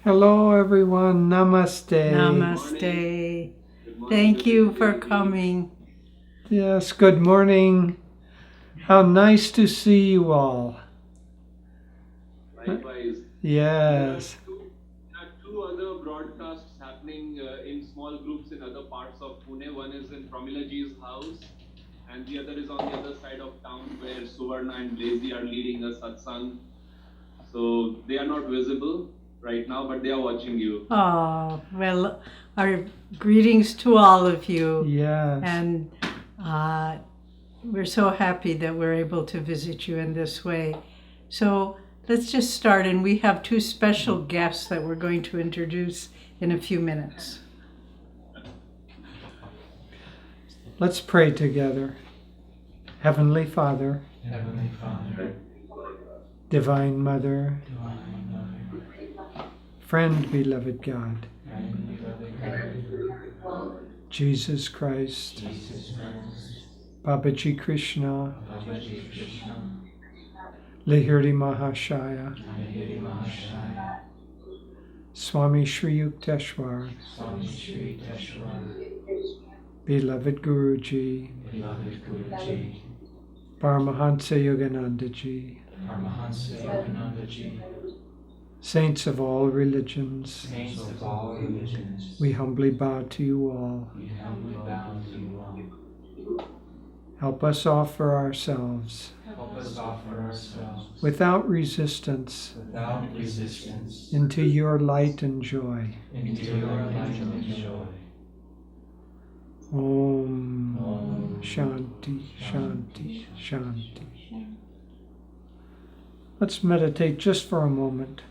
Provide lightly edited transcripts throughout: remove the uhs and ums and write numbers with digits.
Hello, everyone. Namaste. Namaste. Thank you for coming. Yes, good morning. How nice to see you all. Likewise. Yes. There are two other broadcasts happening in small groups in other parts of Pune. One is in Pramilaji's house, and the other is on the other side of town where Suvarna and Lazy are leading a satsang. So they are not visible right now, but they are watching you. Oh, well, our greetings to all of you. Yes. And we're so happy that we're able to visit you in this way. So let's just start. And we have two special guests that we're going to introduce in a few minutes. Let's pray together. Heavenly Father, Heavenly Father, Divine Mother, Divine Mother, Friend, beloved God, and beloved God, Jesus Christ, Jesus Christ, Babaji Krishna, Babaji Krishna, Lahiri Mahashaya, Nayaswamis, Mahashaya, Swami Shri Yukteswar, Swami Shri Teshwar, beloved Guruji, beloved Guruji, Paramhansa Yogananda Ji, Paramhansa Yogananda Ji, saints of all religions, saints of all religions, we humbly bow to you all. we humbly bow to you all. Help us offer ourselves Help us offer ourselves without resistance without resistance into your light and joy. into your light and joy. Om Om Shanti, Shanti, Shanti. Let's meditate just for a moment.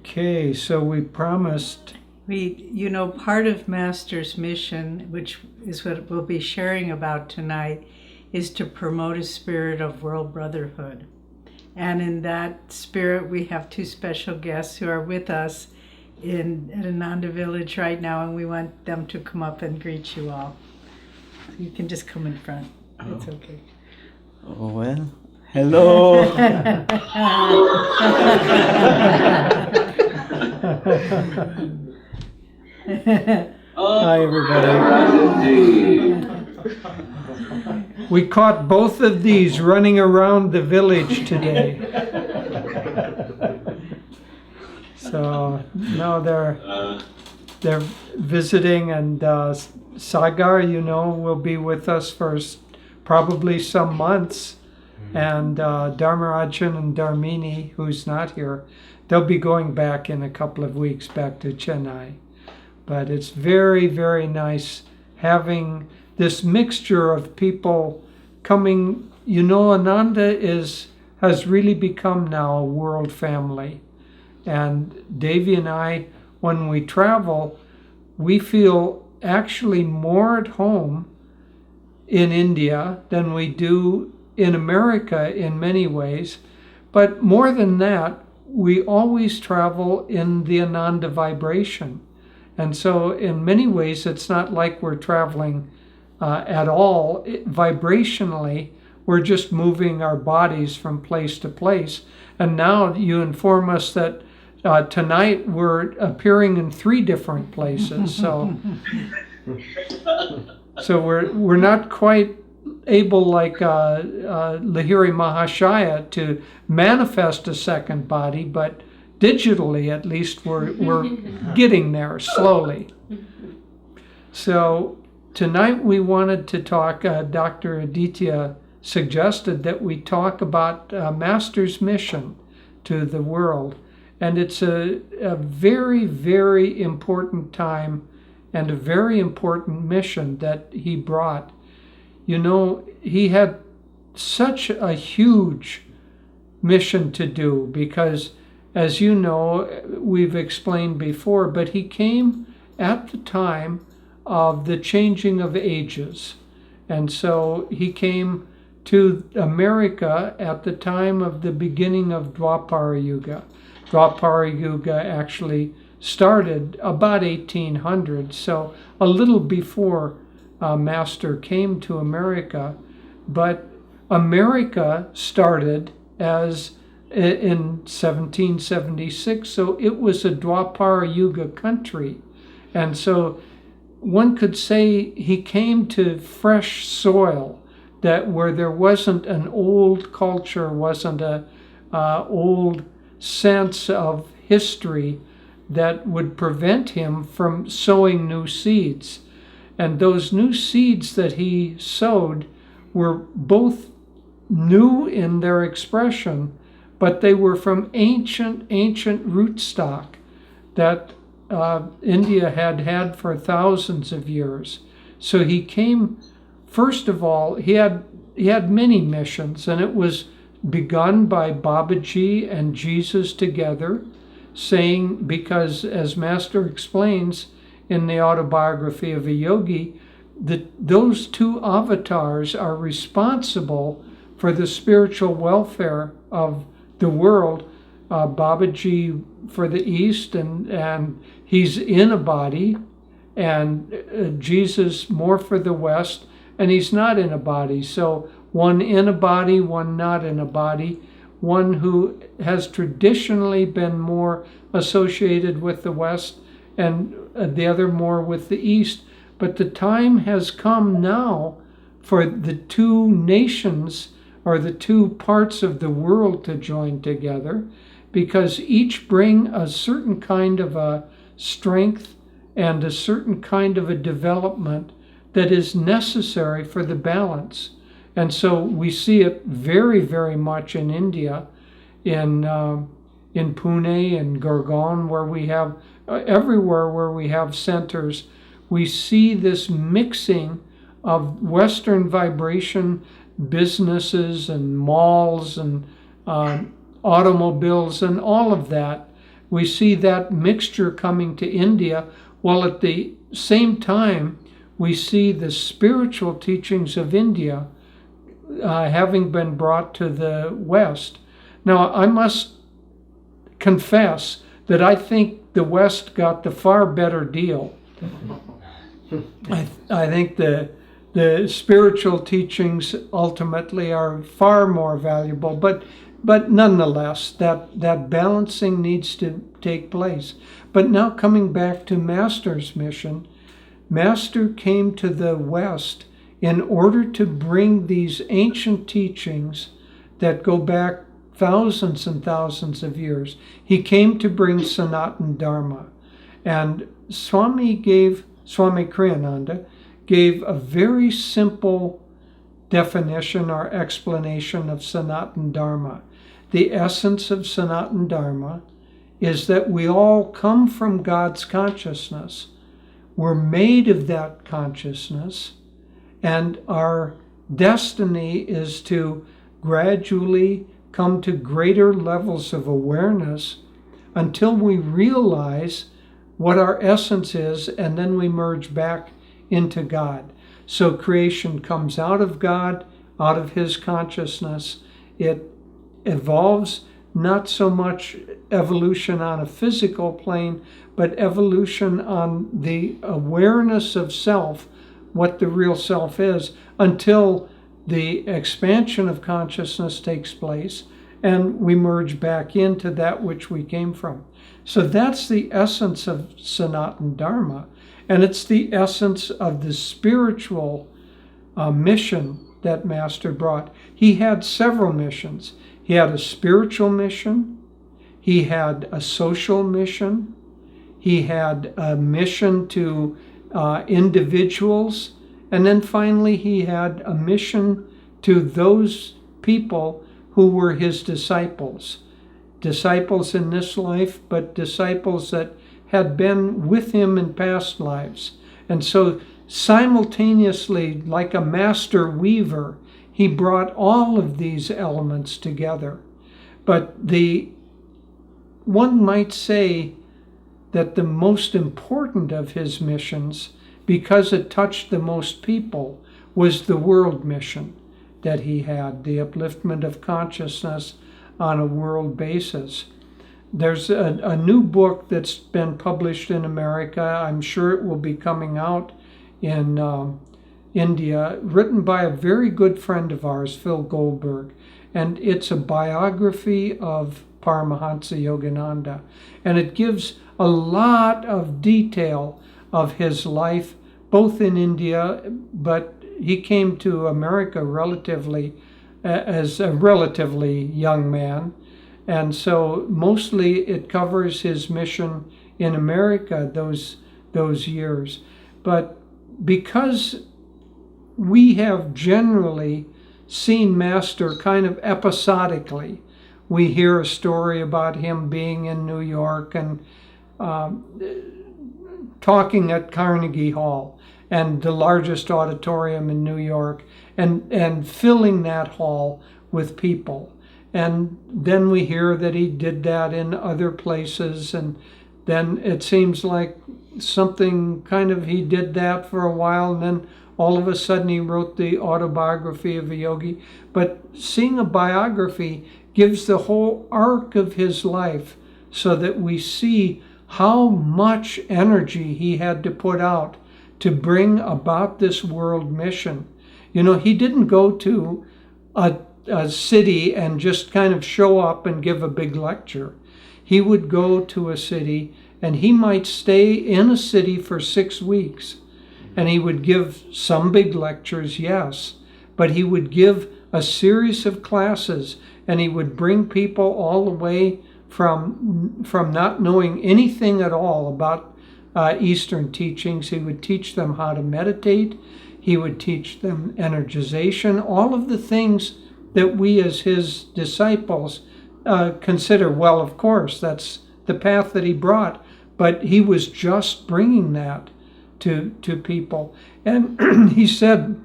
Okay, so we promised. Part of Master's mission, which is what we'll be sharing about tonight, is to promote a spirit of world brotherhood. And in that spirit, we have two special guests who are with us at Ananda Village right now, and we want them to come up and greet you all. You can just come in front. It's okay. Oh, well, hello. Hi, everybody. We caught both of these running around the village today. So now they're visiting, and Sagar, will be with us for probably some months, and Dharmarajan and Dharmini, who's not here, they'll be going back in a couple of weeks back to Chennai. But it's very, very nice having this mixture of people coming. Ananda has really become now a world family. And Devi and I, when we travel, we feel actually more at home in India than we do in America in many ways. But more than that, we always travel in the Ananda vibration. And so in many ways, it's not like we're traveling at all. Vibrationally, we're just moving our bodies from place to place. And now you inform us that tonight we're appearing in 3 different places. So we're not quite able, like Lahiri Mahashaya, to manifest a second body, but digitally at least we're getting there slowly. So tonight we wanted to talk, Dr. Aditya suggested that we talk about Master's mission to the world. And it's a very, very important time and a very important mission that he brought. You know, he had such a huge mission to do because, as you know, we've explained before, but he came at the time of the changing of ages. And so he came to America at the time of the beginning of Dwapara Yuga. Dwapara Yuga actually started about 1800, so a little before Master came to America. But America started as in 1776, so it was a Dwapara Yuga country. And so one could say he came to fresh soil, that where there wasn't an old culture, wasn't a old sense of history that would prevent him from sowing new seeds. And those new seeds that he sowed were both new in their expression, but they were from ancient rootstock that India had for thousands of years. So he came, first of all, he had many missions, and it was begun by Babaji and Jesus together, saying, because as Master explains in the autobiography of a yogi, that those two avatars are responsible for the spiritual welfare of the world. Babaji for the East, and he's in a body, and Jesus more for the West, and he's not in a body. So one in a body, one not in a body, one who has traditionally been more associated with the West, and the other more with the East. But the time has come now for the two nations, or the two parts of the world, to join together, because each bring a certain kind of a strength and a certain kind of a development that is necessary for the balance. And so we see it very, very much in India, in Pune and Gurgaon, where we have, everywhere where we have centers, we see this mixing of Western vibration businesses and malls and automobiles and all of that. We see that mixture coming to India, while at the same time we see the spiritual teachings of India having been brought to the West. Now, I must confess that I think the West got the far better deal. I think the spiritual teachings ultimately are far more valuable, but nonetheless, that balancing needs to take place. But now coming back to Master's mission, Master came to the West in order to bring these ancient teachings that go back thousands and thousands of years. He came to bring Sanatana Dharma. And Swami Kriyananda gave a very simple definition or explanation of Sanatana Dharma. The essence of Sanatana Dharma is that we all come from God's consciousness. We're made of that consciousness, and our destiny is to gradually come to greater levels of awareness until we realize what our essence is, and then we merge back into God. So creation comes out of God, out of His consciousness. It evolves, not so much evolution on a physical plane, but evolution on the awareness of self, what the real self is, until the expansion of consciousness takes place and we merge back into that which we came from. So that's the essence of Sanatana Dharma, and it's the essence of the spiritual mission that Master brought. He had several missions. He had a spiritual mission, He had a social mission. He had a mission to individuals. And then finally, he had a mission to those people who were his disciples. Disciples in this life, but disciples that had been with him in past lives. And so simultaneously, like a master weaver, he brought all of these elements together. But one might say that the most important of his missions, because it touched the most people, was the world mission that he had, the upliftment of consciousness on a world basis. There's a new book that's been published in America. I'm sure it will be coming out in India, written by a very good friend of ours, Phil Goldberg. And it's a biography of Paramhansa Yogananda. And it gives a lot of detail of his life, both in India, but he came to America as a relatively young man. And so mostly it covers his mission in America those years. But because we have generally seen Master kind of episodically, we hear a story about him being in New York and talking at Carnegie Hall, and the largest auditorium in New York, and filling that hall with people. And then we hear that he did that in other places, and then it seems like something kind of, he did that for a while, and then all of a sudden he wrote the autobiography of a yogi. But seeing a biography gives the whole arc of his life, so that we see how much energy he had to put out to bring about this world mission. You know, he didn't go to a city and just kind of show up and give a big lecture. He would go to a city, and he might stay in a city for 6 weeks, and he would give some big lectures, yes, but he would give a series of classes, and he would bring people all the way from not knowing anything at all about Eastern teachings. He would teach them how to meditate. He would teach them energization, all of the things that we as his disciples consider, well, of course, that's the path that he brought, but he was just bringing that to people. And he said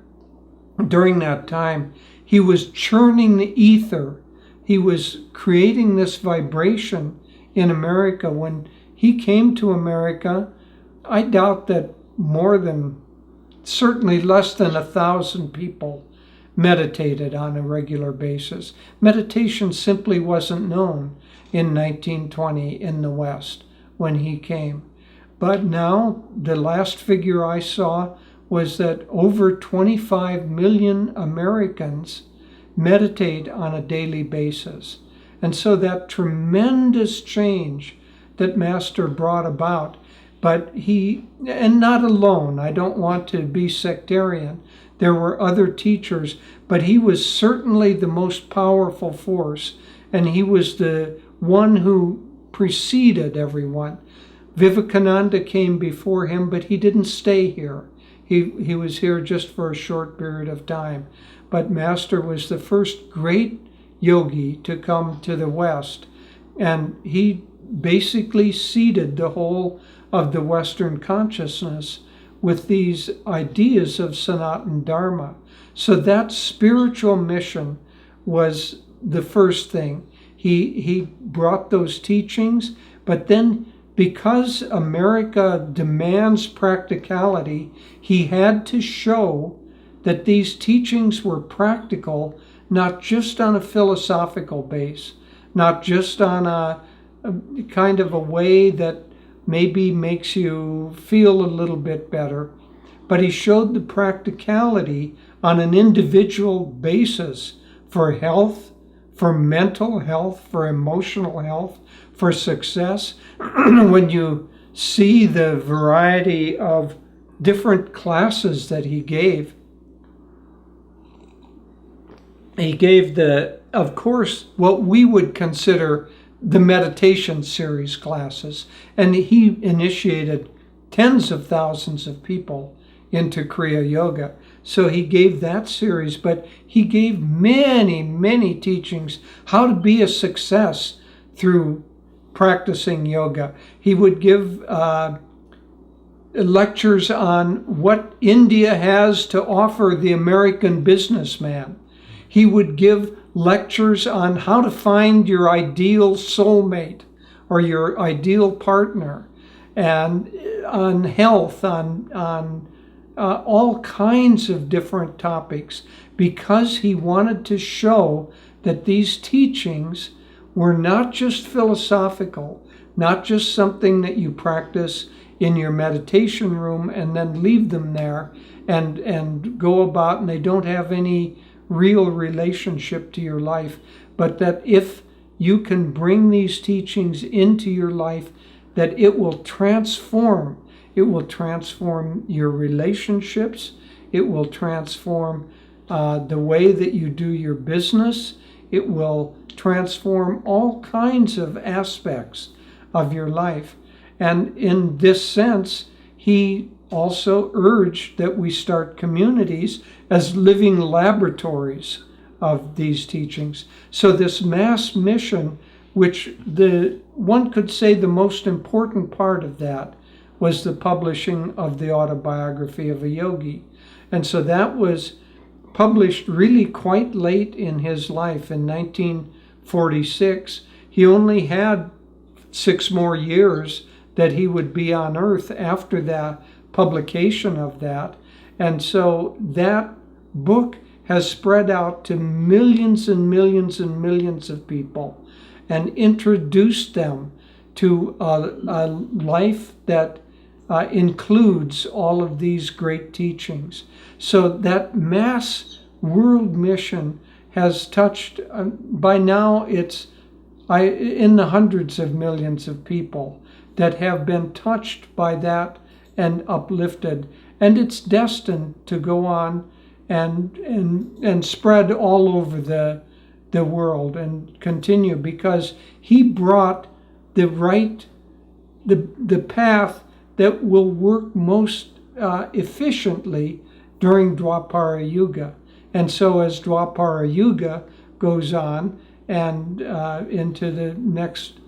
during that time, he was churning the ether. He was creating this vibration in America. When he came to America, I doubt that certainly less than 1,000 people meditated on a regular basis. Meditation simply wasn't known in 1920 in the West when he came. But now, the last figure I saw was that over 25 million Americans meditate on a daily basis. And so that tremendous change that Master brought about, but and not alone, I don't want to be sectarian, there were other teachers, but he was certainly the most powerful force, and he was the one who preceded everyone. Vivekananda came before him, but he didn't stay here. He was here just for a short period of time. But Master was the first great yogi to come to the West, and he basically seeded the whole of the Western consciousness with these ideas of Sanatana Dharma. So that spiritual mission was the first thing. He brought those teachings, but then because America demands practicality, he had to show that these teachings were practical, not just on a philosophical base, not just on a kind of a way that maybe makes you feel a little bit better, but he showed the practicality on an individual basis for health, for mental health, for emotional health, for success. When you see the variety of different classes that he gave of course, what we would consider the meditation series classes. And he initiated tens of thousands of people into Kriya Yoga. So he gave that series, but he gave many, many teachings how to be a success through practicing yoga. He would give lectures on what India has to offer the American businessman. He would give lectures on how to find your ideal soulmate or your ideal partner, and on health, on all kinds of different topics, because he wanted to show that these teachings were not just philosophical, not just something that you practice in your meditation room and then leave them there and go about, and they don't have any real relationship to your life, but that if you can bring these teachings into your life, that it will transform. It will transform your relationships. It will transform the way that you do your business. It will transform all kinds of aspects of your life. And in this sense, he also urged that we start communities as living laboratories of these teachings. So this mass mission, which one could say the most important part of that was the publishing of the autobiography of a yogi. And so that was published really quite late in his life, in 1946. He only had 6 more years that he would be on earth after that publication of that. And so that book has spread out to millions and millions and millions of people and introduced them to a life that includes all of these great teachings. So that mass world mission has touched, by now it's in the hundreds of millions of people that have been touched by that and uplifted. And it's destined to go on and spread all over the world and continue, because he brought the path that will work most efficiently during Dwapara Yuga. And so as Dwapara Yuga goes on and into the next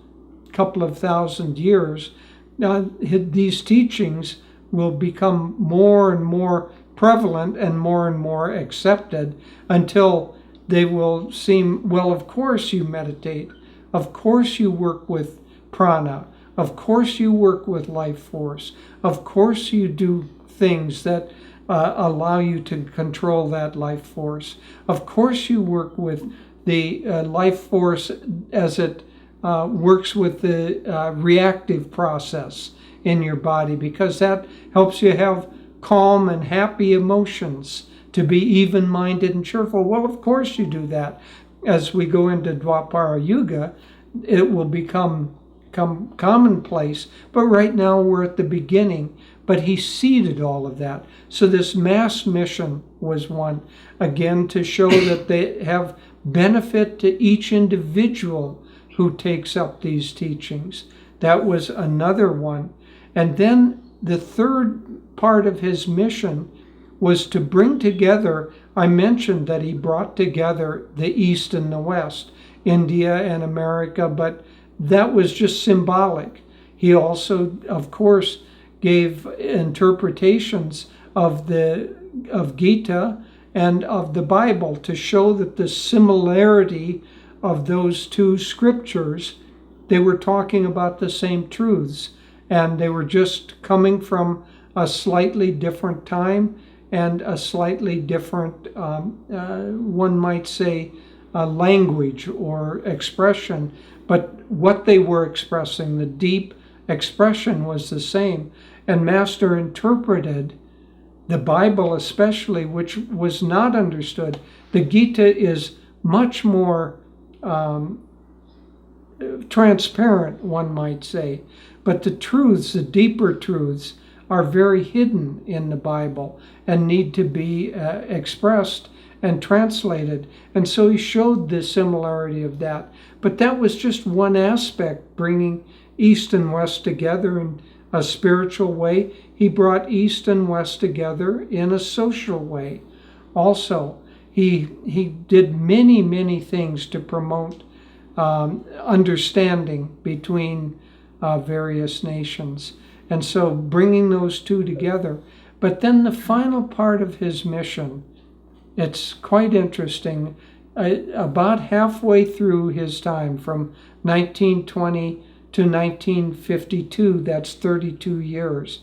couple of thousand years, these teachings will become more and more prevalent and more accepted, until they will seem, well, of course you meditate, of course you work with prana, of course you work with life force, of course you do things that allow you to control that life force, of course you work with the life force as it works with the reactive process in your body, because that helps you have calm and happy emotions, to be even-minded and cheerful. Well, of course you do that. As we go into Dwapara Yuga, it will become commonplace, but right now we're at the beginning. But he seeded all of that. So this mass mission was one, again, to show that they have benefit to each individual who takes up these teachings. That was another one. And then the third part of his mission was to bring together, I mentioned that he brought together the East and the West, India and America, but that was just symbolic. He also, of course, gave interpretations of Gita and of the Bible to show that the similarity of those two scriptures, they were talking about the same truths, and they were just coming from a slightly different time and a slightly different, one might say, language or expression. But what they were expressing, the deep expression, was the same. And Master interpreted the Bible especially, which was not understood. The Gita is much more transparent, one might say. But the truths, the deeper truths, are very hidden in the Bible and need to be expressed. and translated. And so he showed the similarity of that. But that was just one aspect, bringing East and West together in a spiritual way. He brought East and West together in a social way. Also, he did many, many things to promote understanding between various nations. And so bringing those two together. But then the final part of his mission, it's quite interesting. About halfway through his time, from 1920 to 1952, that's 32 years.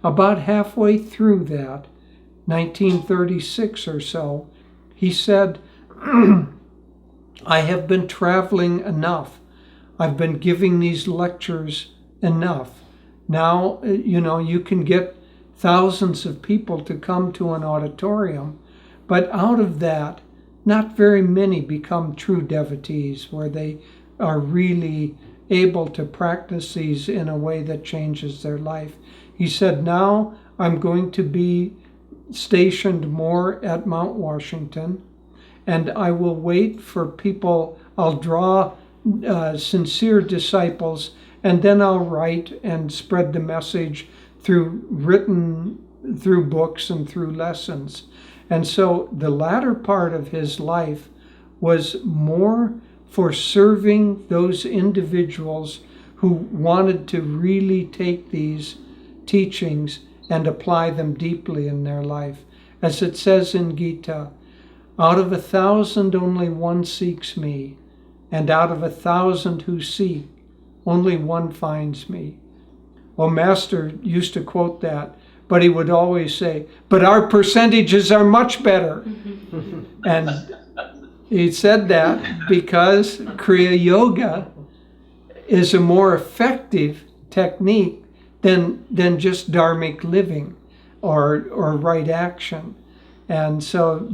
About halfway through that, 1936 or so, he said, I have been traveling enough. I've been giving these lectures enough. Now, you can get thousands of people to come to an auditorium, but out of that, not very many become true devotees, where they are really able to practice these in a way that changes their life. He said, now I'm going to be stationed more at Mount Washington, and I will wait for people. I'll draw sincere disciples, and then I'll write and spread the message through books and through lessons. And so the latter part of his life was more for serving those individuals who wanted to really take these teachings and apply them deeply in their life. As it says in Gita, out of 1,000 only one seeks me, and out of 1,000 who seek, only one finds me. Well, Master used to quote that, but he would always say, but our percentages are much better. And he said that because Kriya Yoga is a more effective technique than just dharmic living or right action. And so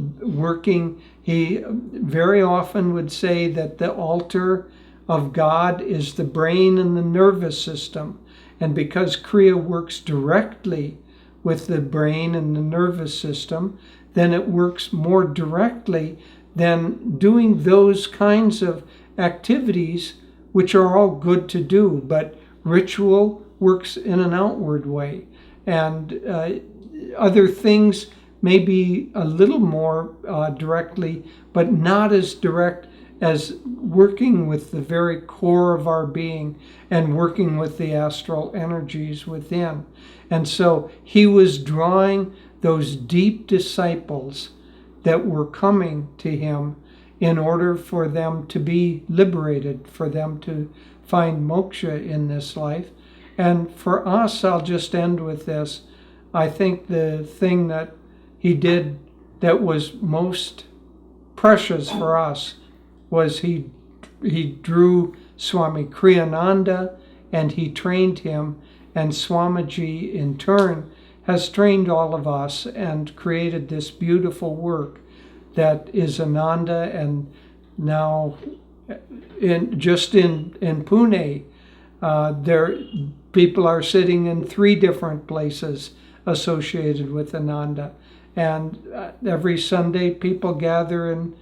he very often would say that the altar of God is the brain and the nervous system. And because Kriya works directly with the brain and the nervous system, then it works more directly than doing those kinds of activities, which are all good to do, but ritual works in an outward way. And other things may be a little more directly, but not as direct as working with the very core of our being and working with the astral energies within. And so he was drawing those deep disciples that were coming to him in order for them to be liberated, for them to find moksha in this life. And for us, I'll just end with this. I think the thing that he did that was most precious for us was he drew Swami Kriyananda and he trained him, and Swamiji in turn has trained all of us and created this beautiful work that is Ananda. And now in Pune, people are sitting in 3 different places associated with Ananda. And every Sunday people gather in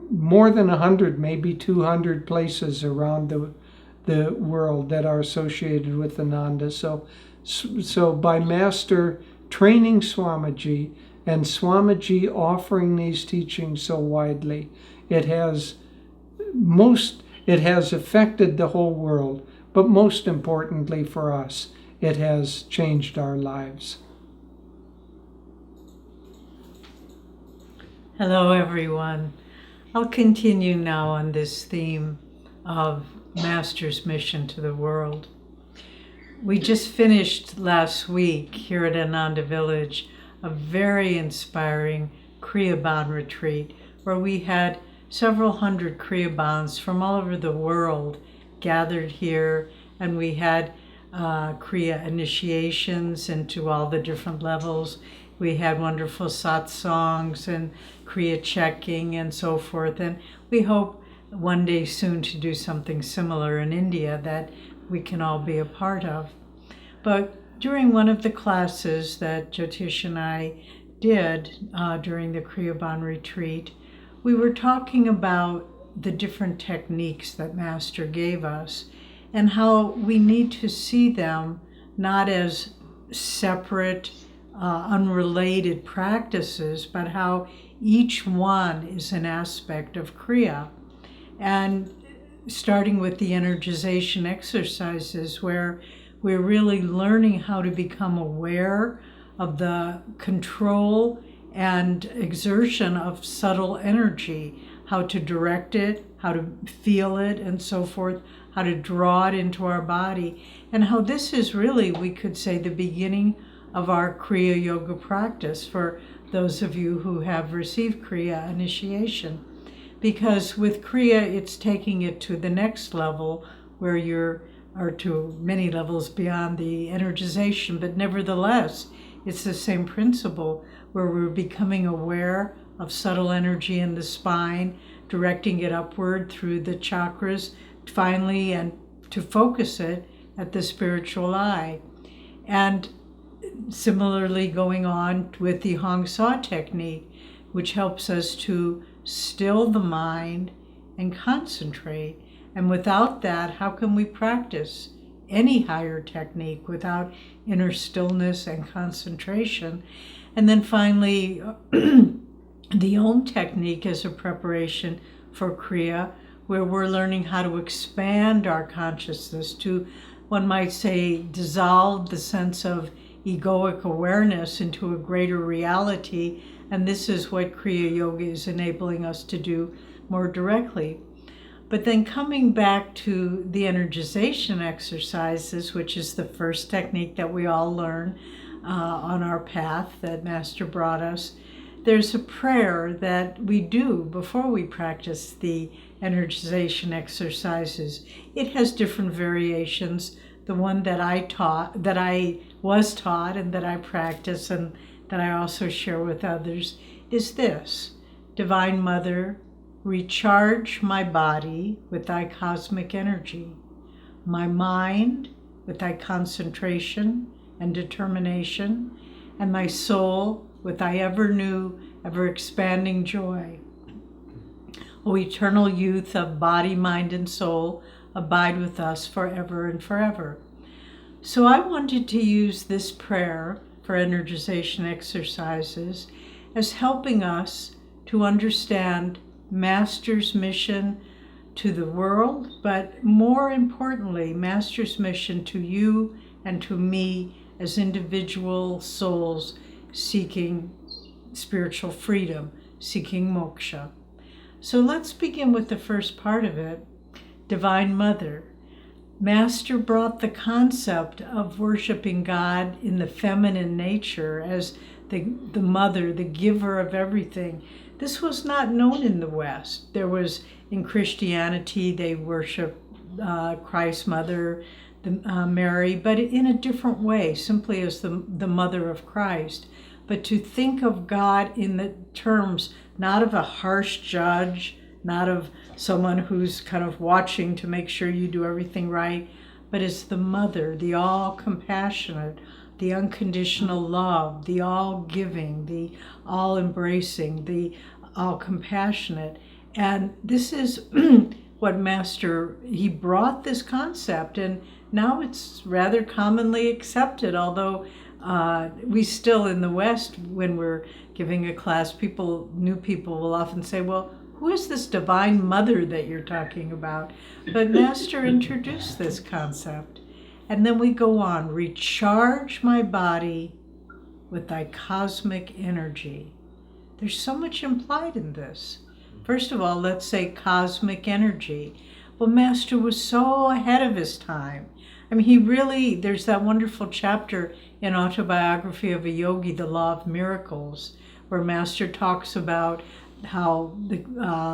more than 100, maybe 200 places around the world that are associated with Ananda. So by Master training Swamiji and Swamiji offering these teachings so widely, it has affected the whole world, but most importantly for us, it has changed our lives. Hello, everyone. I'll continue now on this theme of Master's mission to the world. We just finished last week here at Ananda Village a very inspiring Kriya-bound retreat where we had several hundred Kriya-bounds from all over the world gathered here, and we had Kriya initiations into all the different levels. We had wonderful satsangs and Kriya checking and so forth, and we hope one day soon to do something similar in India that we can all be a part of. But during one of the classes that Jyotish and I did during the Kriyaban retreat, we were talking about the different techniques that Master gave us and how we need to see them not as separate, unrelated practices, but how each one is an aspect of Kriya. And starting with the energization exercises, where we're really learning how to become aware of the control and exertion of subtle energy, how to direct it, how to feel it, and so forth, how to draw it into our body, and how this is really, we could say, the beginning of our Kriya Yoga practice for those of you who have received Kriya initiation. Because with Kriya, it's taking it to the next level where or to many levels beyond the energization, but nevertheless, it's the same principle where we're becoming aware of subtle energy in the spine, directing it upward through the chakras, finally, and to focus it at the spiritual eye. And similarly going on with the Hong Sa technique, which helps us to still the mind and concentrate. And without that, how can we practice any higher technique without inner stillness and concentration? And then finally, the Om technique is a preparation for Kriya, where we're learning how to expand our consciousness to, one might say, dissolve the sense of egoic awareness into a greater reality. And this is what Kriya Yoga is enabling us to do more directly. But then coming back to the energization exercises, which is the first technique that we all learn on our path that Master brought us, there's a prayer that we do before we practice the energization exercises. It has different variations. The one that I was taught and that I practice and that I also share with others is this: Divine Mother, recharge my body with thy cosmic energy, my mind with thy concentration and determination, and my soul with thy ever new, ever expanding joy. O eternal youth of body, mind, and soul, abide with us forever and forever. So I wanted to use this prayer for energization exercises as helping us to understand Master's mission to the world, but more importantly, Master's mission to you and to me as individual souls seeking spiritual freedom, seeking moksha. So let's begin with the first part of it, Divine Mother. Master brought the concept of worshiping God in the feminine nature as the mother, the giver of everything. This was not known in the West. There was, in Christianity, they worship Christ's mother, Mary, but in a different way, simply as the mother of Christ. But to think of God in the terms not of a harsh judge, not of someone who's kind of watching to make sure you do everything right, but as the mother, the all-compassionate, the unconditional love, the all-giving, the all-embracing, the all-compassionate. And this is what Master, he brought this concept, and now it's rather commonly accepted, although we still in the West, when we're giving a class, new people will often say, well, who is this Divine Mother that you're talking about? But Master introduced this concept. And then we go on, recharge my body with thy cosmic energy. There's so much implied in this. First of all, let's say cosmic energy. Well, Master was so ahead of his time. I mean, there's that wonderful chapter in Autobiography of a Yogi, The Law of Miracles, where Master talks about how the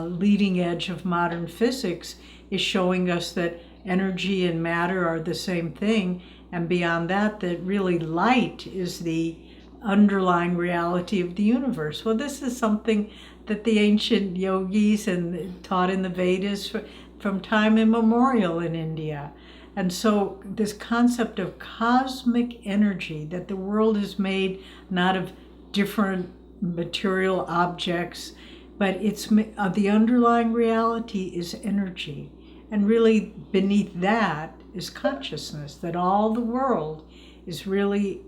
leading edge of modern physics is showing us that energy and matter are the same thing, and beyond that, that really light is the underlying reality of the universe. Well, this is something that the ancient yogis and taught in the Vedas from time immemorial in India. And so this concept of cosmic energy, that the world is made not of different material objects, but it's the underlying reality is energy. And really beneath that is consciousness, that all the world is really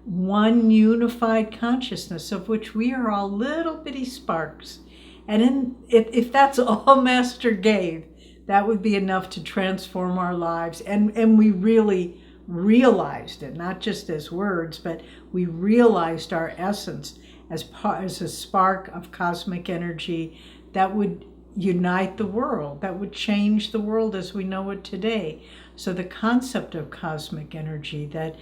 one unified consciousness of which we are all little bitty sparks. And if that's all Master gave, that would be enough to transform our lives. And we really realized it, not just as words, but we realized our essence as a spark of cosmic energy that would unite the world, that would change the world as we know it today. So the concept of cosmic energy that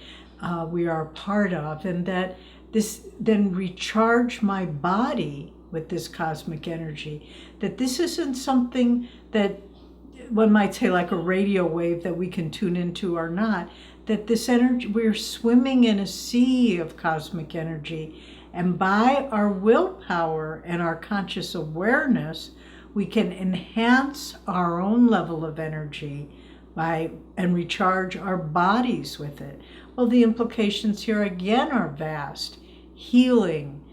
we are a part of, and that this then recharge my body with this cosmic energy, that this isn't something that one might say like a radio wave that we can tune into or not, that this energy, we're swimming in a sea of cosmic energy, and by our willpower and our conscious awareness, we can enhance our own level of energy and recharge our bodies with it. Well, the implications here again are vast. Healing,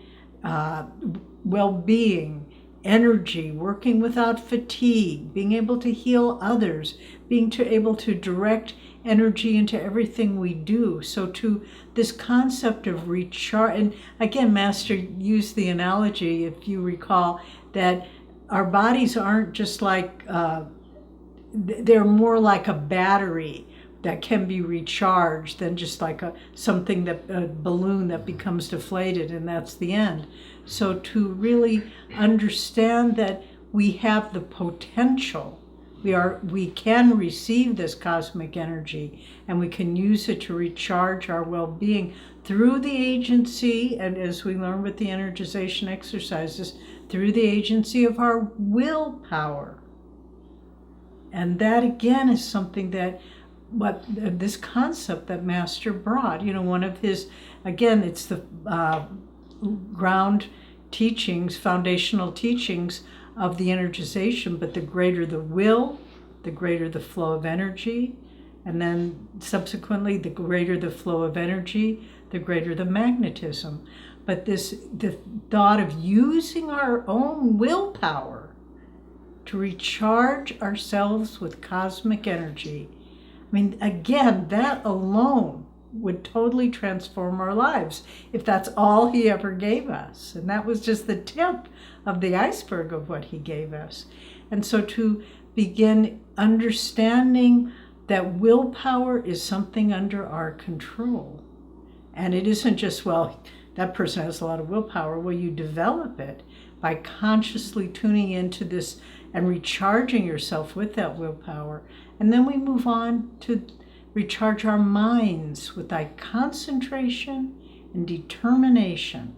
well-being, energy, working without fatigue, being able to heal others, being able to direct energy into everything we do. So to this concept of recharge, and again, Master used the analogy, if you recall, that our bodies aren't just like, they're more like a battery that can be recharged than just like a balloon that becomes deflated and that's the end. So to really understand that we have the potential, we can receive this cosmic energy and we can use it to recharge our well-being through the agency, and as we learn with the energization exercises, through the agency of our willpower. And that again is something that this concept that Master brought, one of his, again, it's the ground teachings, foundational teachings of the energization, but the greater the will, the greater the flow of energy, and then subsequently the greater the flow of energy, the greater the magnetism. But the thought of using our own willpower to recharge ourselves with cosmic energy, I mean, again, that alone would totally transform our lives if that's all he ever gave us. And that was just the tip of the iceberg of what he gave us. And so to begin understanding that willpower is something under our control. And it isn't just, well, that person has a lot of willpower. Well, you develop it by consciously tuning into this and recharging yourself with that willpower. And then we move on to recharge our minds with that concentration and determination.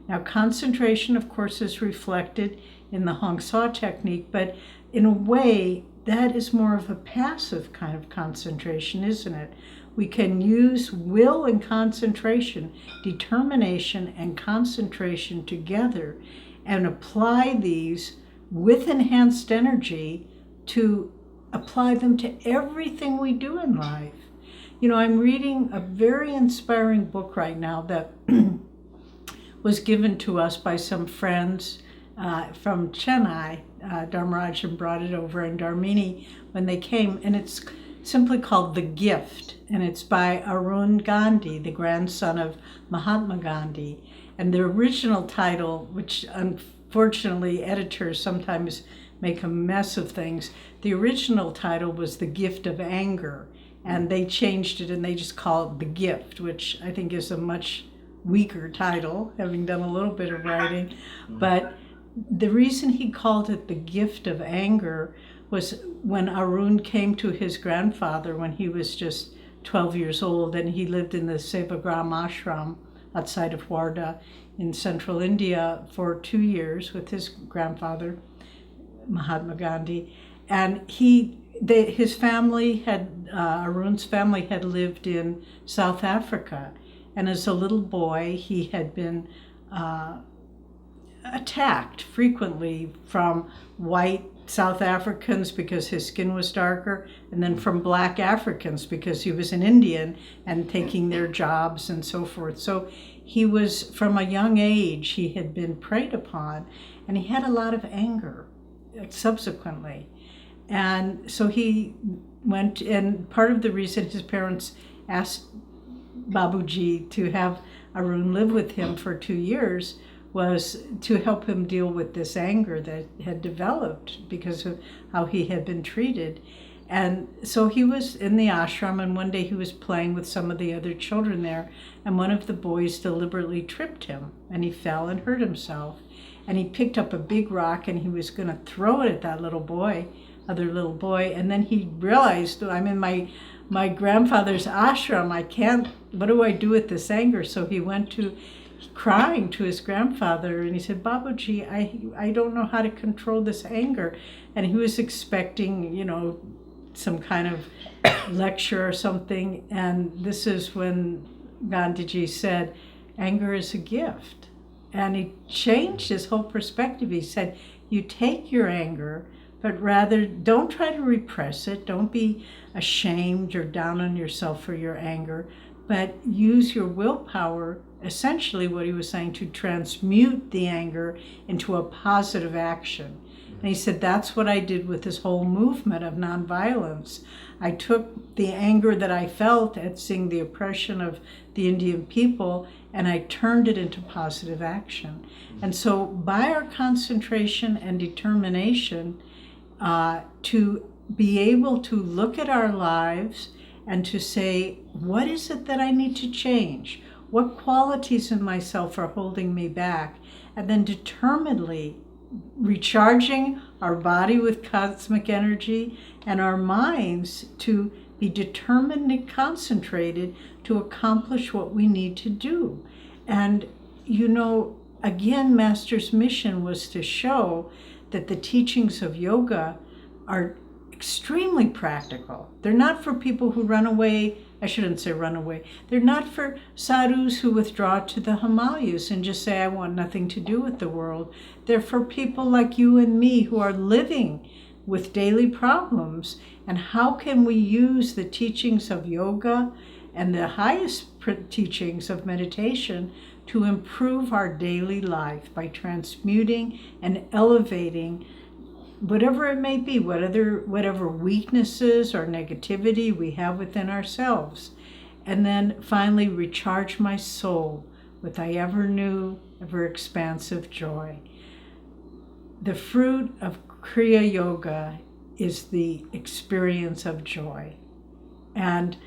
Now, concentration, of course, is reflected in the Hong Sau technique, but in a way, that is more of a passive kind of concentration, isn't it? We can use will and concentration, determination and concentration together, and apply these with enhanced energy to apply them to everything we do in life. I'm reading a very inspiring book right now that was given to us by some friends from Chennai. Dharmarajan brought it over, and Dharmini when they came, and it's simply called The Gift, and it's by Arun Gandhi, the grandson of Mahatma Gandhi. And the original title, which unfortunately editors sometimes make a mess of things, the original title was The Gift of Anger, and they changed it and they just call it The Gift, which I think is a much weaker title, having done a little bit of writing. But the reason he called it The Gift of Anger was when Arun came to his grandfather when he was just 12 years old, and he lived in the Sevagram ashram outside of Wardha in central India for 2 years with his grandfather, Mahatma Gandhi. And his family Arun's family had lived in South Africa. And as a little boy, he had been attacked frequently from white South Africans because his skin was darker, and then from black Africans because he was an Indian and taking their jobs and so forth. So he was, from a young age, he had been preyed upon, and he had a lot of anger subsequently. And so he went, and part of the reason his parents asked Babuji to have Arun live with him for 2 years was to help him deal with this anger that had developed because of how he had been treated. And so he was in the ashram, and one day he was playing with some of the other children there, and one of the boys deliberately tripped him, and he fell and hurt himself. And he picked up a big rock, and he was going to throw it at that other little boy, and then he realized, I'm in my grandfather's ashram, what do I do with this anger? So he went to crying to his grandfather, and he said, Babuji, I don't know how to control this anger. And he was expecting, some kind of lecture or something. And this is when Gandhiji said, anger is a gift. And he changed his whole perspective. He said, you take your anger, but rather don't try to repress it. Don't be ashamed or down on yourself for your anger, but use your willpower, essentially what he was saying, to transmute the anger into a positive action. And he said, that's what I did with this whole movement of nonviolence. I took the anger that I felt at seeing the oppression of the Indian people, and I turned it into positive action. And so by our concentration and determination to be able to look at our lives and to say, what is it that I need to change? What qualities in myself are holding me back? And then determinedly recharging our body with cosmic energy and our minds to be determined and concentrated to accomplish what we need to do. And, again, Master's mission was to show that the teachings of yoga are extremely practical. They're not for people who run away. I shouldn't say run away. They're not for sadhus who withdraw to the Himalayas and just say, I want nothing to do with the world. They're for people like you and me who are living with daily problems. And how can we use the teachings of yoga and the highest teachings of meditation to improve our daily life by transmuting and elevating whatever it may be, whatever weaknesses or negativity we have within ourselves. And then finally recharge my soul with I ever new, ever expansive joy. The fruit of Kriya Yoga is the experience of joy. And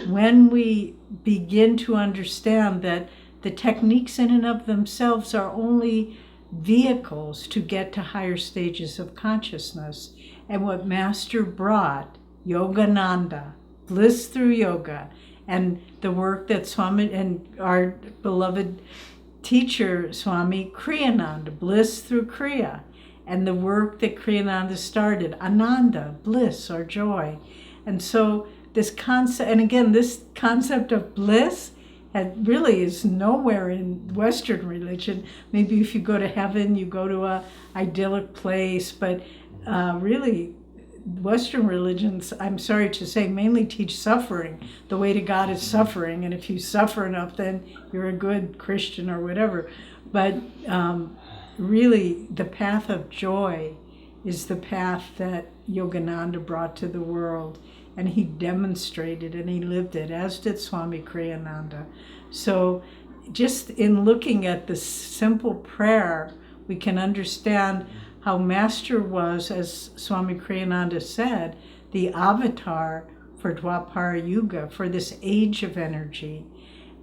when we begin to understand that the techniques in and of themselves are only vehicles to get to higher stages of consciousness, and what Master brought, Yogananda, bliss through yoga, and the work that Swami and our beloved teacher Swami Kriyananda, bliss through Kriya, and the work that Kriyananda started, Ananda, bliss or joy. And so this concept, and again, this concept of bliss really is nowhere in Western religion. Maybe if you go to heaven, you go to a idyllic place, but really Western religions, I'm sorry to say, mainly teach suffering. The way to God is suffering, and if you suffer enough, then you're a good Christian or whatever. But really, the path of joy is the path that Yogananda brought to the world, and he demonstrated and he lived it, as did Swami Kriyananda. So just in looking at this simple prayer, we can understand how Master was, as Swami Kriyananda said, the avatar for Dwapara Yuga, for this age of energy.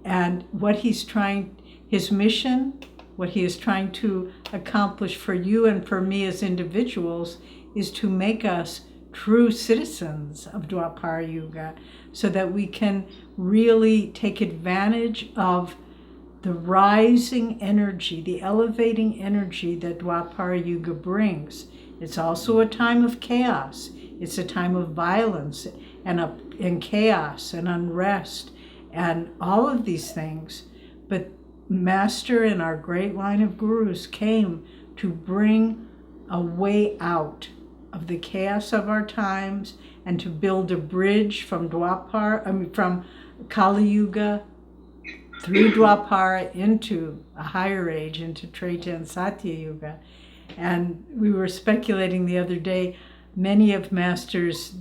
And what he's trying, his mission, what he is trying to accomplish for you and for me as individuals, is to make us true citizens of Dwapara Yuga, so that we can really take advantage of the rising energy, the elevating energy that Dwapara Yuga brings. It's also a time of chaos. It's a time of violence and chaos and unrest and all of these things. But Master and our great line of gurus came to bring a way out of the chaos of our times and to build a bridge from from Kali Yuga through Dwapara into a higher age, into Treta and Satya Yuga. And we were speculating the other day, many of Master's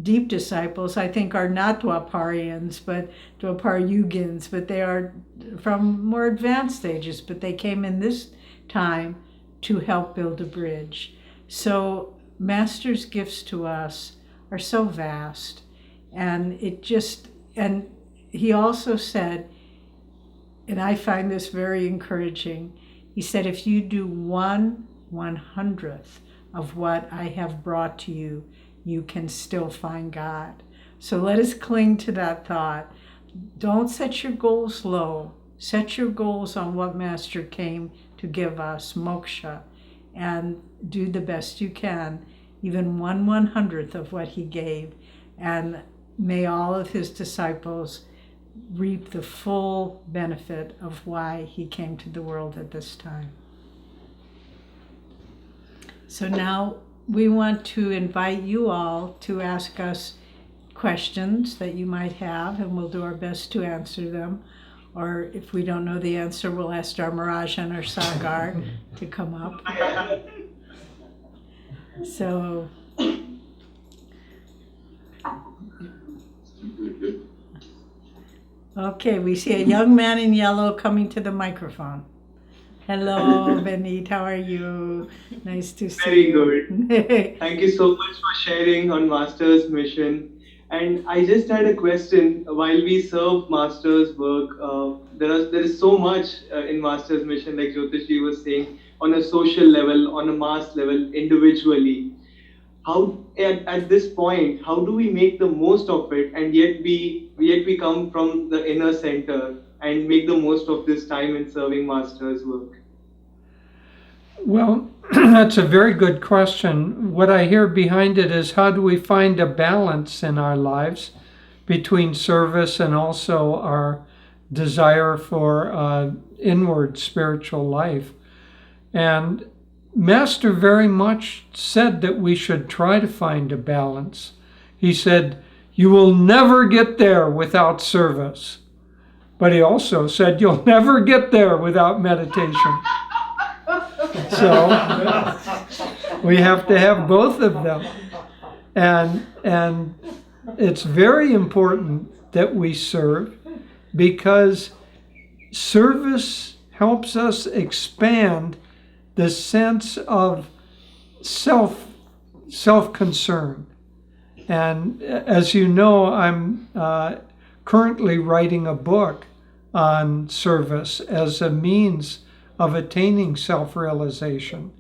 deep disciples, I think, are not Dwaparians, but Dwapar-yugins, but they are from more advanced stages, but they came in this time to help build a bridge. So Master's gifts to us are so vast. And he also said, and I find this very encouraging, he said, if you do 1/100th of what I have brought to you, you can still find God. So let us cling to that thought. Don't set your goals low. Set your goals on what Master came to give us, moksha, and do the best you can, even 1/100th of what he gave. And may all of his disciples reap the full benefit of why he came to the world at this time. So now we want to invite you all to ask us questions that you might have, and we'll do our best to answer them. Or if we don't know the answer, we'll ask Dharmarajan or Sagar to come up. So, okay, we see a young man in yellow coming to the microphone. Hello, Benit, how are you? Nice to see Very you. good. Thank you so much for sharing on Master's mission. And I just had a question. While we serve Master's work, there is so much in Master's mission, like Jyotish was saying, on a social level, on a mass level, individually. How at this point, how do we make the most of it, and yet we come from the inner center and make the most of this time in serving Master's work? Well, that's a very good question. What I hear behind it is, how do we find a balance in our lives between service and also our desire for inward spiritual life? And Master very much said that we should try to find a balance. He said, you will never get there without service. But he also said, you'll never get there without meditation. So we have to have both of them. And it's very important that we serve, because service helps us expand the sense of self-concern. And as you know, I'm currently writing a book on service as a means of attaining self-realization.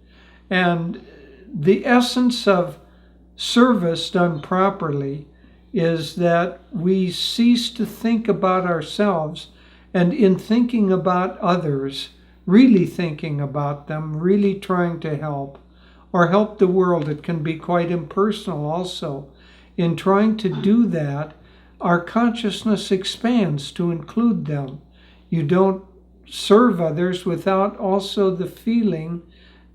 And the essence of service done properly is that we cease to think about ourselves, and in thinking about others, really thinking about them, really trying to help, or help the world. It can be quite impersonal also. In trying to do that, our consciousness expands to include them. You don't serve others without also the feeling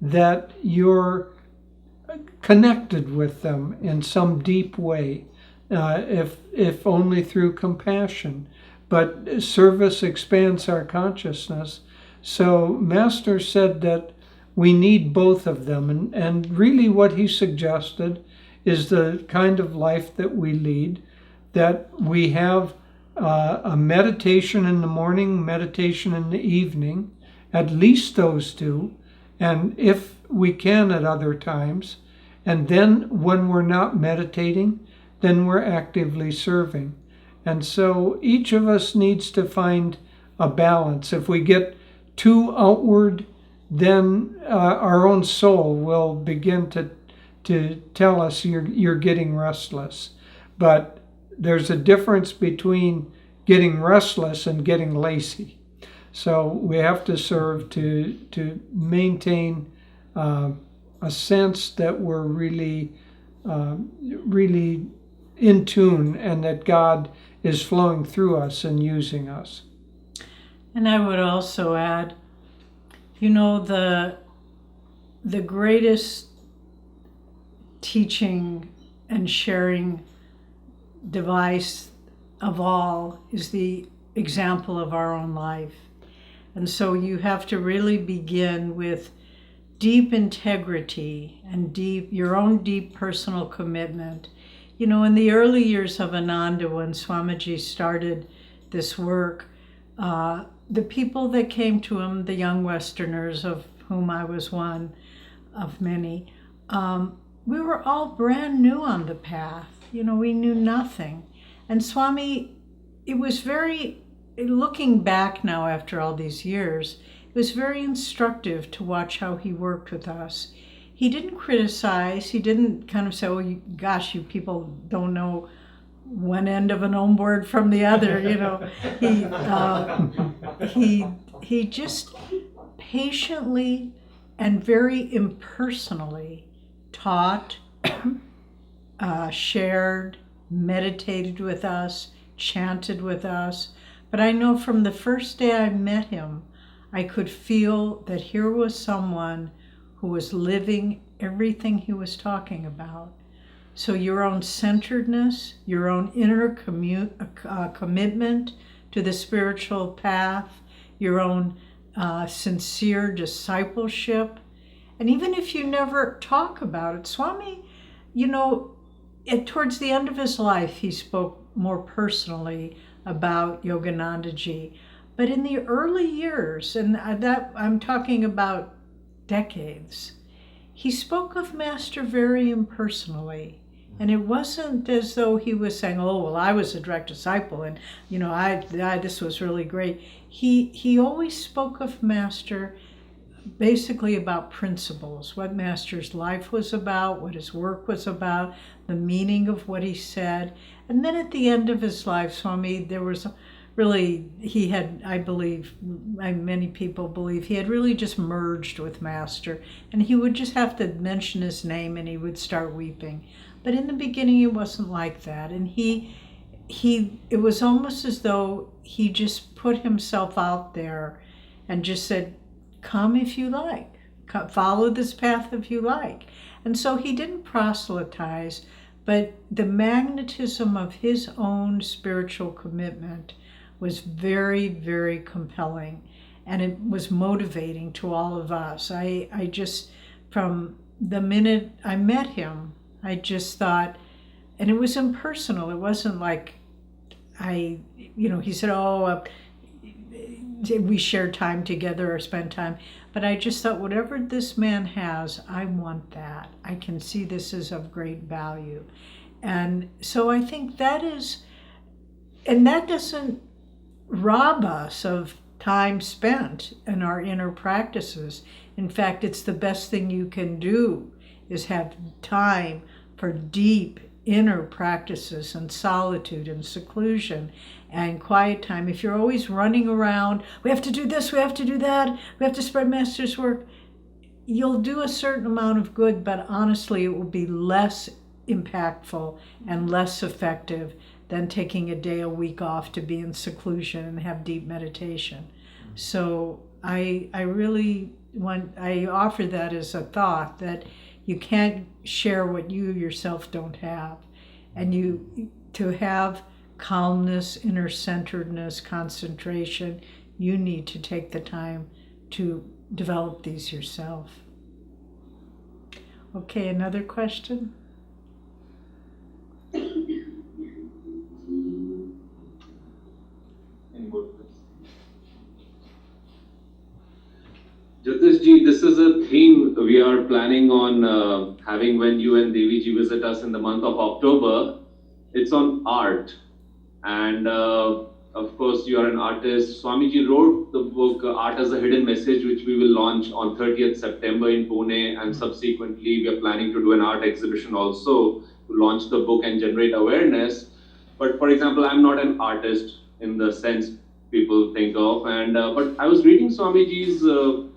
that you're connected with them in some deep way, if only through compassion. But service expands our consciousness. So Master said that we need both of them. And really what he suggested is the kind of life that we lead, that we have a meditation in the morning, meditation in the evening, at least those two, and if we can at other times. And then when we're not meditating, then we're actively serving. And so each of us needs to find a balance. If we get too outward, then our own soul will begin to tell us you're getting restless. But there's a difference between getting restless and getting lazy. So we have to serve to maintain a sense that we're really in tune, and that God is flowing through us and using us. And I would also add, the greatest teaching and sharing device of all is the example of our own life. And so you have to really begin with deep integrity and your own deep personal commitment. You know, in the early years of Ananda, when Swamiji started this work, the people that came to him, the young Westerners, of whom I was one of many, we were all brand new on the path. You know, we knew nothing. And Swami, it was very, looking back now after all these years, it was very instructive to watch how he worked with us. He didn't criticize. He didn't kind of say, oh, gosh, you people don't know one end of an Om word from the other, you know. He just patiently and very impersonally taught, shared, meditated with us, chanted with us. But I know from the first day I met him, I could feel that here was someone who was living everything he was talking about. So your own centeredness, your own inner commitment to the spiritual path, your own sincere discipleship, and even if you never talk about it, Swami, you know, towards the end of his life, he spoke more personally about Yogananda ji. But in the early years, and that I'm talking about decades, he spoke of Master very impersonally. And it wasn't as though he was saying, oh, well, I was a direct disciple and, you know, this was really great. He always spoke of Master basically about principles, what Master's life was about, what his work was about, the meaning of what he said. And then at the end of his life, Swami, there was really, he had, I believe, many people believe, he had really just merged with Master. And he would just have to mention his name and he would start weeping. But in the beginning, it wasn't like that. And it was almost as though he just put himself out there and just said, come if you like, follow this path if you like. And so he didn't proselytize, but the magnetism of his own spiritual commitment was very, very compelling. And it was motivating to all of us. I just, from the minute I met him, I just thought, and it was impersonal. It wasn't like he said, oh, we shared time together or spent time. But I just thought, whatever this man has, I want that. I can see this is of great value. And so I think that is, and that doesn't rob us of time spent in our inner practices. In fact, it's the best thing you can do is have time for deep inner practices and solitude and seclusion and quiet time. If you're always running around, we have to do this, we have to do that, we have to spread Master's work, you'll do a certain amount of good, but honestly, it will be less impactful and less effective than taking a day, a week off to be in seclusion and have deep meditation. So I really I offer that as a thought that you can't share what you yourself don't have. And to have calmness, inner centeredness, concentration, you need to take the time to develop these yourself. Okay, another question? Jyotish ji, this is a theme we are planning on having when you and Devi ji visit us in the month of October. It's on art. And of course, you are an artist. Swamiji wrote the book Art as a Hidden Message, which we will launch on 30th September in Pune. And subsequently, we are planning to do an art exhibition also to launch the book and generate awareness. But for example, I'm not an artist in the sense people think of. And but I was reading Swamiji's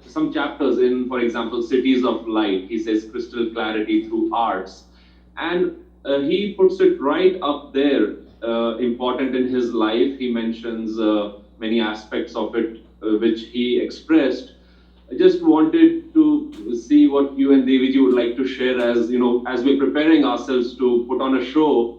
some chapters in, for example, Cities of Light. He says crystal clarity through arts. And he puts it right up there, important in his life. He mentions many aspects of it which he expressed. I just wanted to see what you and Deviji would like to share as, as we're preparing ourselves to put on a show.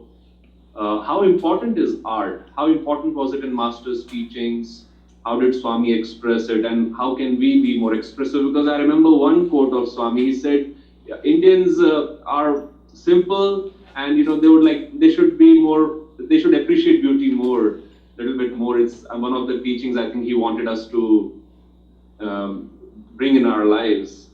How important is art? How important was it in Master's teachings? How did Swami express it? And how can we be more expressive? Because I remember one quote of Swami. He said, Indians are simple, and they should appreciate beauty more, a little bit more. It's one of the teachings I think he wanted us to bring in our lives.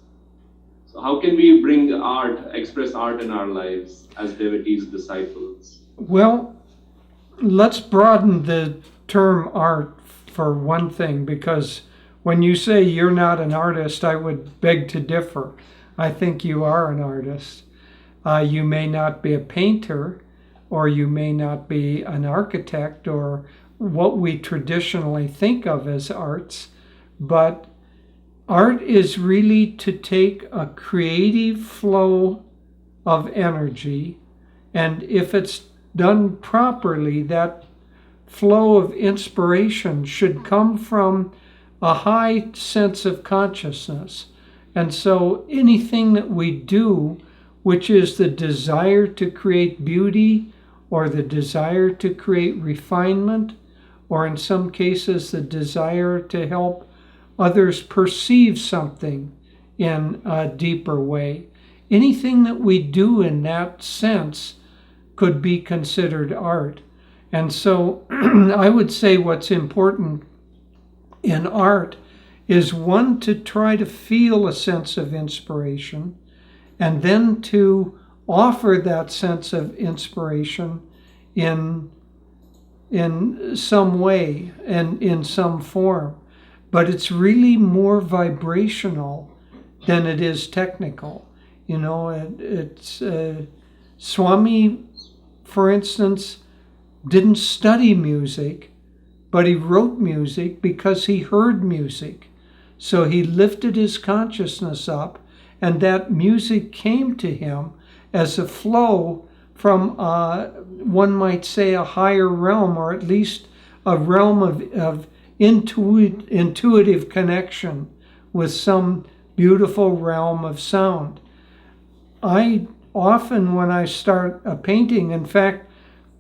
So how can we bring art, express art in our lives as devotees, disciples? Well, let's broaden the term art for one thing, because when you say you're not an artist, I would beg to differ. I think you are an artist. You may not be a painter, or you may not be an architect, or what we traditionally think of as arts, but art is really to take a creative flow of energy, and if it's done properly, that flow of inspiration should come from a high sense of consciousness. And so anything that we do, which is the desire to create beauty, or the desire to create refinement, or in some cases the desire to help others perceive something in a deeper way, anything that we do in that sense could be considered art. And so I would say what's important in art is, one, to try to feel a sense of inspiration, and then to offer that sense of inspiration in some way and in some form. But it's really more vibrational than it is technical. It's Swami, for instance, didn't study music, but he wrote music because he heard music. So he lifted his consciousness up, and that music came to him as a flow from, one might say, a higher realm, or at least a realm of intuitive connection with some beautiful realm of sound. I often, when I start a painting, in fact,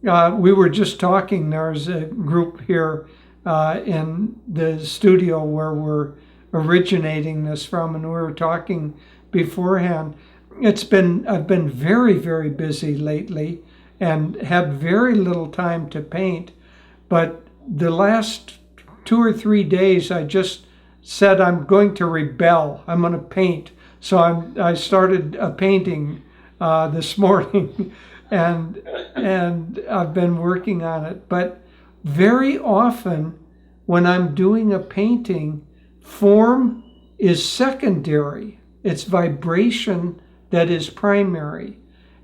we were just talking, there's a group here in the studio where we're originating this from, and we were talking beforehand. I've been very, very busy lately and had very little time to paint, but the last 2 or 3 days I just said I'm going to rebel. I'm going to paint. So I started a painting this morning, and I've been working on it. But very often when I'm doing a painting, form is secondary. It's vibration that is primary.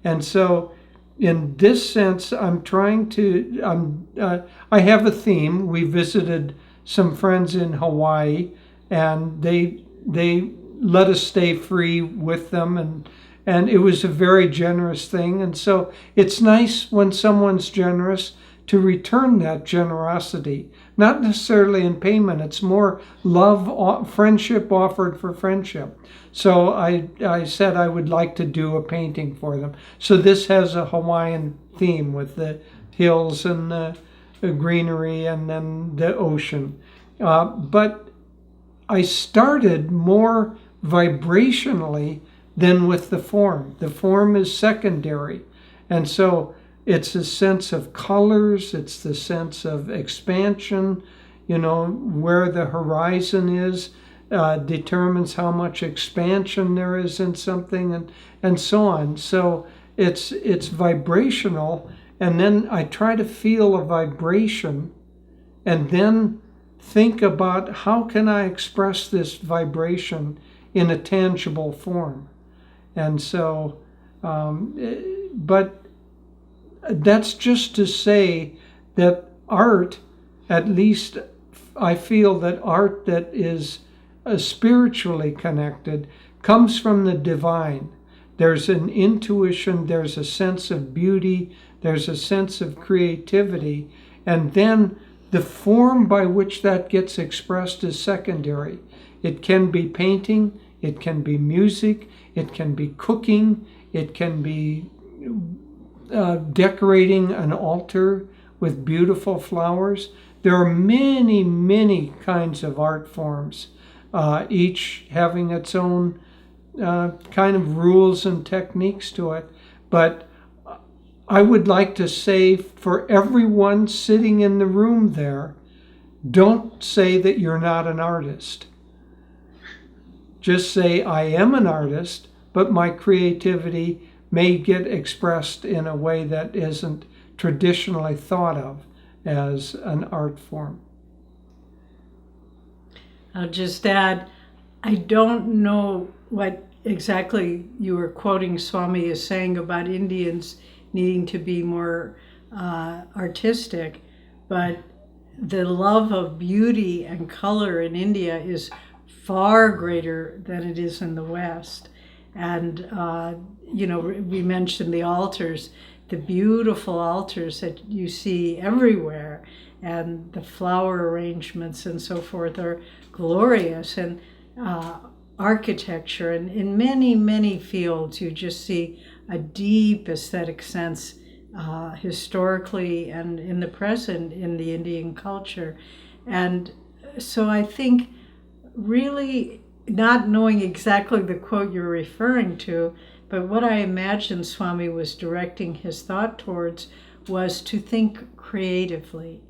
And so in this sense, I'm trying to, I have a theme. We visited some friends in Hawaii, and they let us stay free with them, and it was a very generous thing. And so it's nice when someone's generous to return that generosity, not necessarily in payment. It's more love, friendship offered for friendship. So I said I would like to do a painting for them. So this has a Hawaiian theme with the hills and the greenery and then the ocean. But I started more vibrationally than with the form. The form is secondary. And so it's a sense of colors, it's the sense of expansion, where the horizon is determines how much expansion there is in something, and so on. So it's vibrational, and then I try to feel a vibration and then think about how can I express this vibration in a tangible form. And so, but that's just to say that art, at least I feel that art that is spiritually connected comes from the divine. There's an intuition, there's a sense of beauty, there's a sense of creativity, and then the form by which that gets expressed is secondary. It can be painting, it can be music, it can be cooking, it can be decorating an altar with beautiful flowers. There are many, many kinds of art forms, each having its own kind of rules and techniques to it. But I would like to say for everyone sitting in the room there, don't say that you're not an artist. Just say, I am an artist, but my creativity may get expressed in a way that isn't traditionally thought of as an art form. I'll just add, I don't know what exactly you were quoting Swami is saying about Indians needing to be more artistic, but the love of beauty and color in India is far greater than it is in the West. And, we mentioned the altars, the beautiful altars that you see everywhere, and the flower arrangements and so forth are glorious. And architecture, and in many, many fields, you just see a deep aesthetic sense historically and in the present in the Indian culture. And so I think really not knowing exactly the quote you're referring to, but what I imagine Swami was directing his thought towards was to think creatively.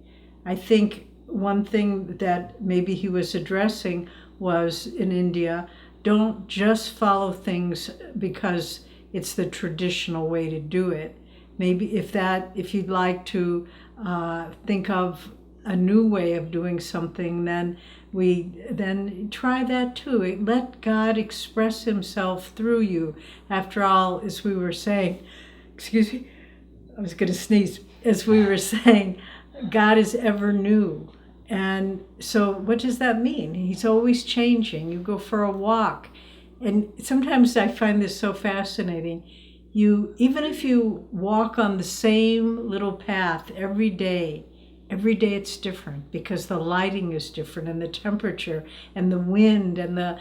I think one thing that maybe he was addressing was in India, don't just follow things because it's the traditional way to do it. Maybe if you'd like to think of a new way of doing something, then try that too. Let God express himself through you. After all, as we were saying, excuse me, I was going to sneeze. As we were saying, God is ever new. And so what does that mean? He's always changing. You go for a walk. And sometimes I find this so fascinating. Even if you walk on the same little path every day it's different because the lighting is different and the temperature and the wind and the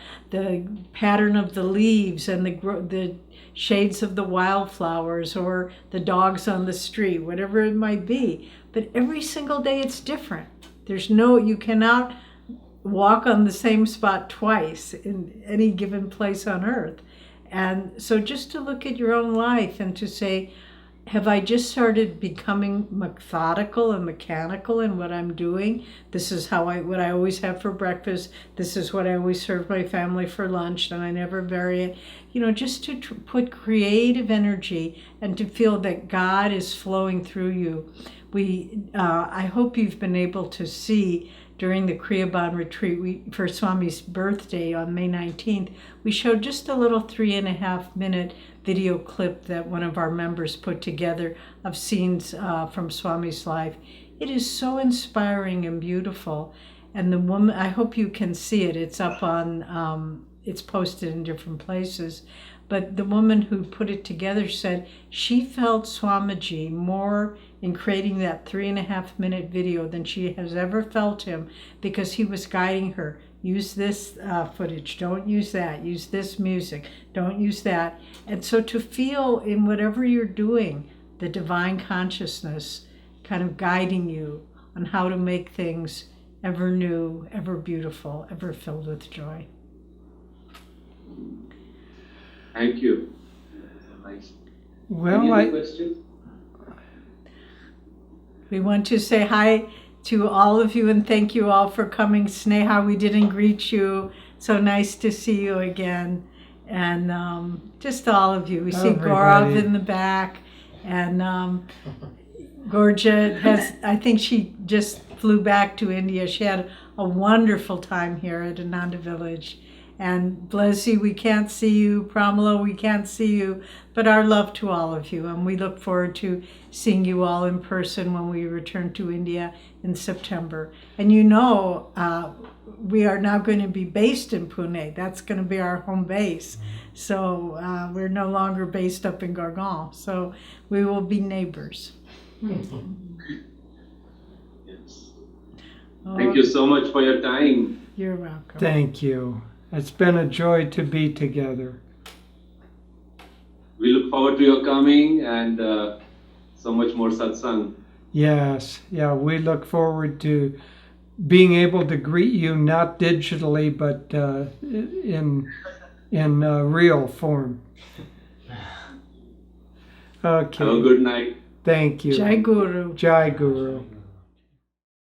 pattern of the leaves and the shades of the wildflowers or the dogs on the street, whatever it might be. But every single day it's different. You cannot walk on the same spot twice in any given place on earth. And so just to look at your own life and to say, have I just started becoming methodical and mechanical in what I'm doing? This is what I always have for breakfast. This is what I always serve my family for lunch, and I never vary it. Just to put creative energy and to feel that God is flowing through you. I hope you've been able to see during the Kriyaban retreat, for Swami's birthday on May 19th, we showed just a little 3.5-minute video clip that one of our members put together of scenes from Swami's life. It is so inspiring and beautiful. And the woman, I hope you can see it. It's up on, it's posted in different places. But the woman who put it together said she felt Swamiji more in creating that 3.5-minute video than she has ever felt him, because he was guiding her. Use this footage, don't use that. Use this music, don't use that. And so to feel in whatever you're doing, the divine consciousness kind of guiding you on how to make things ever new, ever beautiful, ever filled with joy. Thank you. Nice. Well, Any other questions? We want to say hi to all of you and thank you all for coming. Sneha, we didn't greet you. So nice to see you again. And just all of you. We see Gaurav in the back. And Gorja I think she just flew back to India. She had a wonderful time here at Ananda Village. And Blesi, we can't see you. Pramila, we can't see you. But our love to all of you. And we look forward to seeing you all in person when we return to India in September. And we are now going to be based in Pune. That's going to be our home base. So we're no longer based up in Gargaon. So we will be neighbors. Yes. Thank you so much for your time. You're welcome. Thank you. It's been a joy to be together. We look forward to your coming and so much more satsang. Yes, yeah, we look forward to being able to greet you not digitally but in real form. Have a Okay, good night. thank you. Jai Guru. Jai Guru.